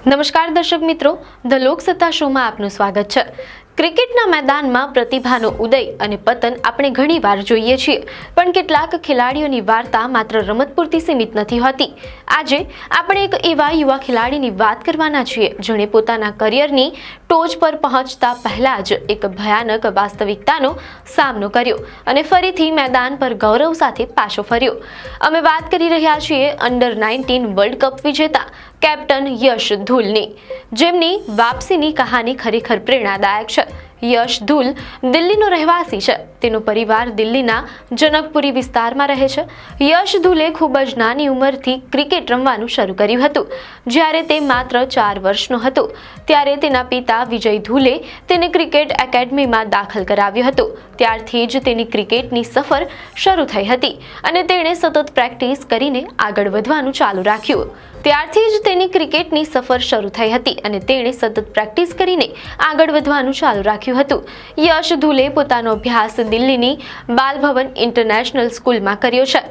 નમસ્કાર દર્શક મિત્રો, ધ લોકસત્તા શોમાં આપનું સ્વાગત છે। ક્રિકેટના મેદાનમાં પ્રતિભાનો ઉદય અને પતન આપણે ઘણીવાર જોઈએ છીએ, પણ કેટલાક ખેલાડીઓની વાર્તા માત્ર રમત પૂરતી સીમિત નથી હોતી। આજે આપણે એક એવા યુવા ખેલાડીની વાત કરવાના છીએ જેણે પોતાના કરિયરની ટોચ પર પહોંચતા પહેલા જ એક ભયાનક વાસ્તવિકતાનો સામનો કર્યો અને ફરીથી મેદાન પર ગૌરવ સાથે પાછો ફર્યો। અમે વાત કરી રહ્યા છીએ અંડર-19 વર્લ્ડ કપ વિજેતા કેપ્ટન યશ ધુલની, જેમની વાપસીની કહાની ખરેખર પ્રેરણાદાયક છે। યશ ધુલ દિલ્હીનો રહેવાસી છે। તેનો પરિવાર દિલ્હીના જનકપુરી વિસ્તારમાં રહે છે। યશ ધુલે ખૂબ જ નાની ઉંમરથી ક્રિકેટ રમવાનું શરૂ કર્યું હતું। જ્યારે તે માત્ર 4 વર્ષનો હતો ત્યારે તેના પિતા વિજય ધુલે તેને ક્રિકેટ એકેડમીમાં દાખલ કરાવ્યો હતો। ત્યારથી જ તેની ક્રિકેટની સફર શરૂ થઈ હતી અને તેણે સતત પ્રેક્ટિસ કરીને આગળ વધવાનું ચાલુ રાખ્યું। ત્યારથી જ તેની ક્રિકેટની સફર શરૂ થઈ હતી અને તેણે સતત પ્રેક્ટિસ કરીને આગળ વધવાનું ચાલુ રાખ્યું હતું। યશ ધુલે પોતાનો અભ્યાસ દિલ્હીની બાલભવન ઇન્ટરનેશનલ સ્કૂલમાં કર્યો છે।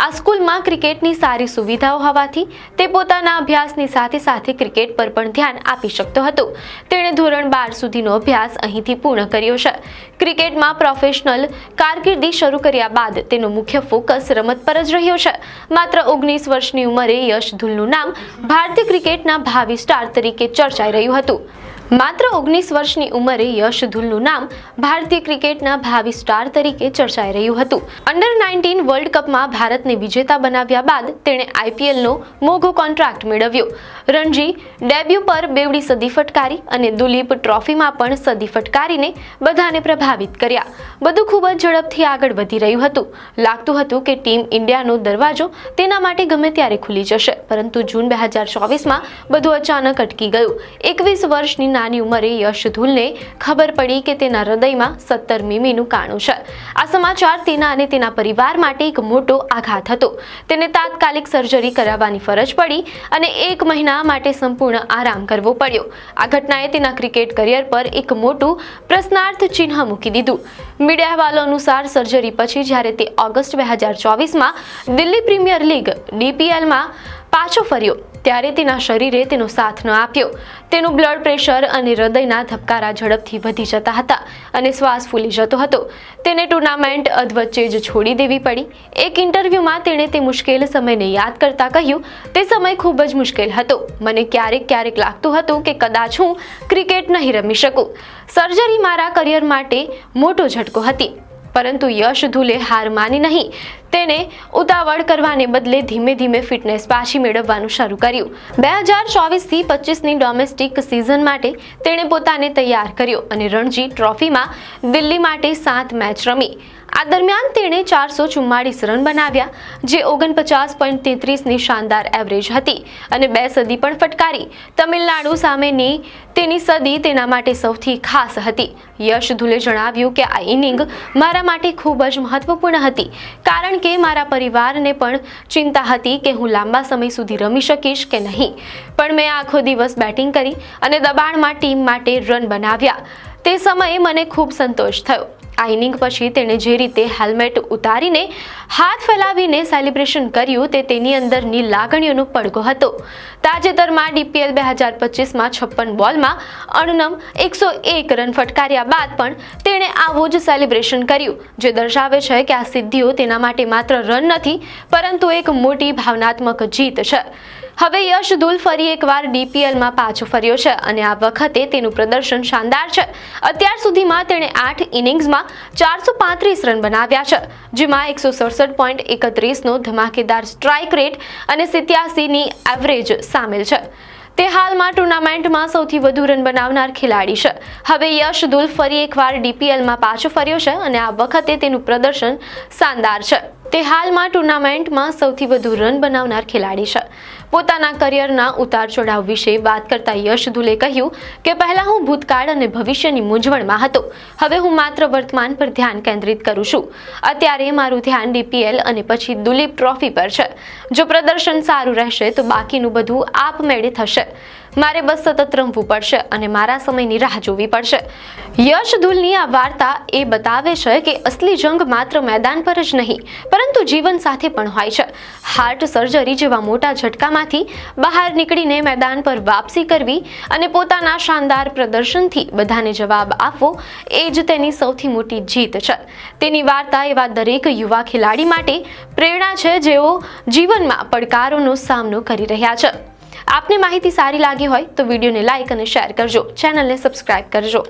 આ સ્કૂલમાં ક્રિકેટની સારી સુવિધાઓ હોવાથી તે પોતાના અભ્યાસની સાથે સાથે ક્રિકેટ પર પણ ધ્યાન આપી શકતો હતો। તેણે ધોરણ 12 સુધીનો અભ્યાસ અહીંથી પૂર્ણ કર્યો છે। ક્રિકેટમાં પ્રોફેશનલ કારકિર્દી શરૂ કર્યા બાદ તેનો મુખ્ય ફોકસ રમત પર જ રહ્યો છે। માત્ર 19 વર્ષની ઉંમરે યશ ધુલનું નામ ભારતીય ક્રિકેટના ભાવિ સ્ટાર તરીકે ચર્ચાઈ રહ્યું હતું। માત્ર 19 વર્ષની ઉંમરે યશ ધુલનું નામ ભારતીય ક્રિકેટના ભાવિ સ્ટાર તરીકે ચર્ચાઈ રહ્યું હતું। અંડર-19 વર્લ્ડ કપમાં ભારતને વિજેતા બનાવ્યા બાદ તેણે આઈપીએલનો મોંઘો કોન્ટ્રાક્ટ મેળવ્યો। રણજી ડેબ્યુ પર બેવડી સદી ફટકારી અને દુલીપ ટ્રોફીમાં પણ સદી ફટકારીને બધાને પ્રભાવિત કર્યા। બધું ખૂબ જ ઝડપથી આગળ વધી રહ્યું હતું। લાગતું હતું કે ટીમ ઇન્ડિયાનો દરવાજો તેના માટે ગમે ત્યારે ખુલી જશે, પરંતુ જૂન 2024માં બધું અચાનક અટકી ગયું। 21 વર્ષની નાની ઉંમરે યશ ધુલને ખબર પડી કે તેના હૃદયમાં 17 મીમીનું કાણું છે। આ સમાચાર તેના અને તેના પરિવાર માટે એક મોટો આઘાત હતો। તેને તાત્કાલિક સર્જરી કરાવવાની ફરજ પડી અને 1 મહિના માટે સંપૂર્ણ આરામ કરવો પડ્યો। આ ઘટનાએ તેના ક્રિકેટ કરિયર પર એક મોટું પ્રશ્નાર્થ ચિહ્ન મૂકી દીધું। મીડિયા અહેવાલો અનુસાર સર્જરી પછી જ્યારે તે ઓગસ્ટ 2024માં દિલ્હી પ્રીમિયર લીગ DPLમાં પાછો ફર્યો ત્યારે તેના શરીરે તેનો સાથ ન આપ્યો। તેનું બ્લડ પ્રેશર અને હૃદયના ધબકારા ઝડપથી વધી જતા હતા અને શ્વાસ ફૂલી જતો હતો। તેને ટુર્નામેન્ટ અધવચ્ચે જ છોડી દેવી પડી। એક ઇન્ટરવ્યુમાં તેણે તે મુશ્કેલ સમયને યાદ કરતા કહ્યું, તે સમય ખૂબ જ મુશ્કેલ હતો। મને ક્યારેક લાગતું હતું કે કદાચ હું ક્રિકેટ નહીં રમી શકું। સર્જરી મારા કરિયર માટે મોટો ઝટકો હતી, પરંતુ યશ ધુલે હાર માની નહીં। તેને ઉતાવળ કરવાને બદલે ધીમે ધીમે ફિટનેસ પાછી મેળવવાનું શરૂ કર્યું। 2024થી 25ની ડોમેસ્ટિક સિઝન માટે તેણે પોતાને તૈયાર કર્યો અને રણજી ટ્રોફીમાં દિલ્હી માટે 7 મેચ રમી। આ દરમિયાન તેણે 444 રન બનાવ્યા, જે 49.33ની શાનદાર એવરેજ હતી અને 2 સદી પણ ફટકારી। તમિલનાડુ સામેની તેની સદી તેના માટે સૌથી ખાસ હતી। યશ ધુલે જણાવ્યું કે આ ઇનિંગ મારા માટે ખૂબ જ મહત્વપૂર્ણ હતી, કારણ કે મારા પરિવારને પણ ચિંતા હતી કે હું લાંબા સમય સુધી રમી શકીશ કે નહીં, પણ મેં આખો દિવસ બેટિંગ કરી અને દબાણમાં ટીમ માટે રન બનાવ્યા। તે સમયે મને ખૂબ સંતોષ થયો। આ ઇનિંગ પછી તેણે જે રીતે હેલ્મેટ ઉતારીને હાથ ફેલાવીને સેલિબ્રેશન કર્યું તે તેની અંદરની લાગણીઓનો પડઘો હતો। તાજેતરમાં DPL 2025માં 56 બોલમાં અણનમ 101 રન ફટકાર્યા બાદ પણ તેણે આવું જ સેલિબ્રેશન કર્યું, જે દર્શાવે છે કે આ સિદ્ધિઓ તેના માટે માત્ર રન નથી, પરંતુ એક મોટી ભાવનાત્મક જીત છે। હવે યશ ધુલ ફરી એકવાર DPLમાં પાછો ફર્યો છે અને આ વખતે તેનું પ્રદર્શન શાનદાર છે। અત્યાર સુધીમાં તેણે 8 ઇનિંગ્સમાં 435 રન બનાવ્યા છે, જેમાં 167.31નો ધમાકેદાર સ્ટ્રાઇક રેટ અને 87ની એવરેજ સામેલ છે। તે હાલમાં ટુર્નામેન્ટમાં સૌથી વધુ રન બનાવનાર ખેલાડી છે। હવે યશ ધુલ ફરી એકવાર DPLમાં પાછો ફર્યો છે અને આ વખતે તેનું પ્રદર્શન શાનદાર છે। તે હાલમાં ટુર્નામેન્ટમાં સૌથી વધુ રન બનાવનાર ખેલાડી છે। પોતાના કરિયરના ઉતાર ચઢાવ વિશે વાત કરતા યશ ધુલે કહ્યું કે પહેલા હું ભૂતકાળ અને ભવિષ્યની મૂંઝવણમાં હતો, હવે હું માત્ર વર્તમાન પર ધ્યાન કેન્દ્રિત કરું છું। અત્યારે મારું ધ્યાન DPL અને પછી દુલીપ ટ્રોફી પર છે। જો પ્રદર્શન સારું રહેશે તો બાકીનું બધું આપમેળે થશે। મારે બસ સતત રમવું પડશે અને મારા સમયની રાહ જોવી પડશે. યશ ધુલની આ વાર્તા એ બતાવે છે કે અસલી જંગ માત્ર મેદાન પર જ નહીં પરંતુ જીવન સાથે પણ હોય છે. હાર્ટ સર્જરી જેવા મોટા ઝટકામાંથી બહાર નીકળીને મેદાન પર વાપસી કરવી અને પોતાના શાનદાર પ્રદર્શનથી બધાને જવાબ આપવો એ જ તેની સૌથી મોટી જીત છે. તેની વાર્તા એવા દરેક યુવા ખેલાડી માટે પ્રેરણા છે જેઓ જીવનમાં પડકારોનો સામનો કરી રહ્યા છે. આપને માહિતી સારી લાગી હોય તો વિડીયોને લાઈક અને શેર કરજો, ચેનલને સબસ્ક્રાઇબ કરજો.